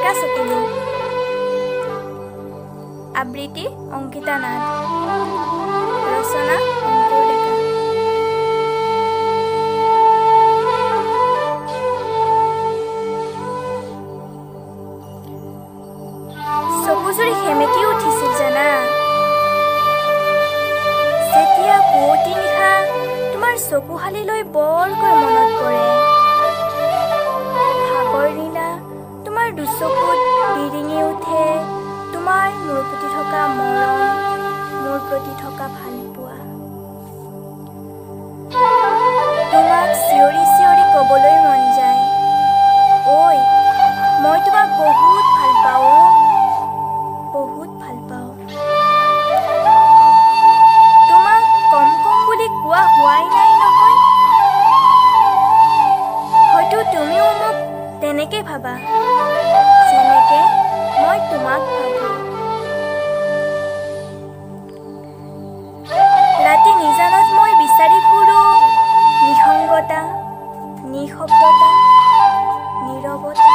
সেমেকা চকুলো। আবৃত্তি অংকিতা নাথ, ৰচনা অংকুৰ ডেকা। চকুজুৰি সেমেকি উঠিছিল জানা, যেতিয়া পুৱতি নিশা তোমাৰ চকুহালিলৈ বৰকৈ মনত পৰে। সাগৰ নীলা তোমাৰ দুচকুত বিৰিঙি উঠে, তোমাৰ মোৰ প্ৰতি থকা মৰম, মোৰ প্ৰতি থকা ভালপোৱা। তোমাক চিঞৰি চিঞৰি ক'বলৈ মন যায়, ঐ মই তোমাক বহুত ভাল পাওঁ, বহুত ভাল পাওঁ। তোমাক কম কম বুলি কোৱা হোৱাই নাই নহয়। হয়তো তুমিও মোক তেনেকে ভাবা, যেনেকে মই তোমাক ভাবোঁ। ৰাতি নিজানত মই বিচাৰি ফুৰো নিসংগতা, নিশব্দতা, নীৰৱতা।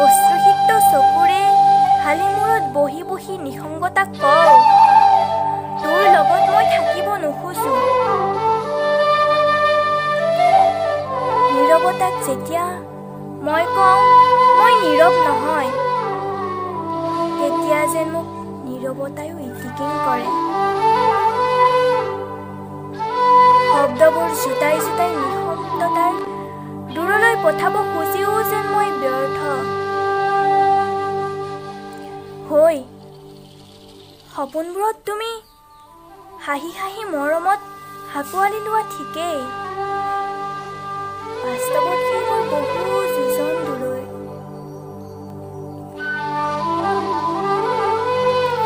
অশ্ৰুসিক্ত চকুৰে হালিমূৰত বহি বহি নিসংগতাক কওঁ, তোৰ লগত মই থাকিব নোখোজো। নীৰৱতাক যেতিয়া মই কওঁ মই নীৰৱ নহয়, তেতিয়া যেন মোক নীৰৱতায়ো ইটিকিং কৰে। শব্দবোৰ জোতাই জোতাই নিঃশব্দতাৰ দূৰলৈ পঠাব খুজিও যেন মই ব্যৰ্থ। হৈ সপোনবোৰত তুমি হাঁহি হাঁহি মৰমত হাকুৱালি লোৱা ঠিকেই, বাস্তৱত সেইবোৰ বহু যোজন দূৰৈ।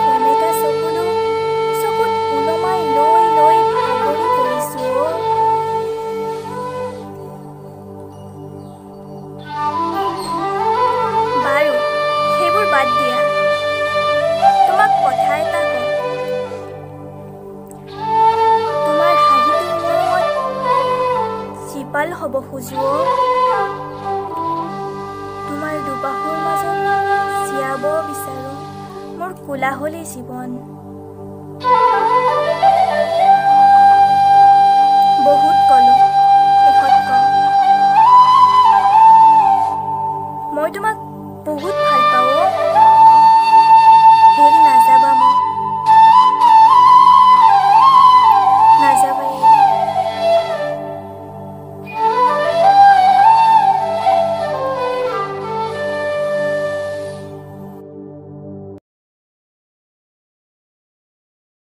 সেমেকা চকুলো চকুত ওলমাই লৈ লৈ ভাগৰি পৰিছো। বাৰু সেইবোৰ বাদ দিয়া, তোমাক কথা এটা কওঁ। তোমাৰ হাঁহিটো মৰমত জীপাল হ'ব খোজো। তোমাৰ দুবাহুৰ মাজত জীয়াব বিচাৰো মোৰ কোলাহলী জীৱন।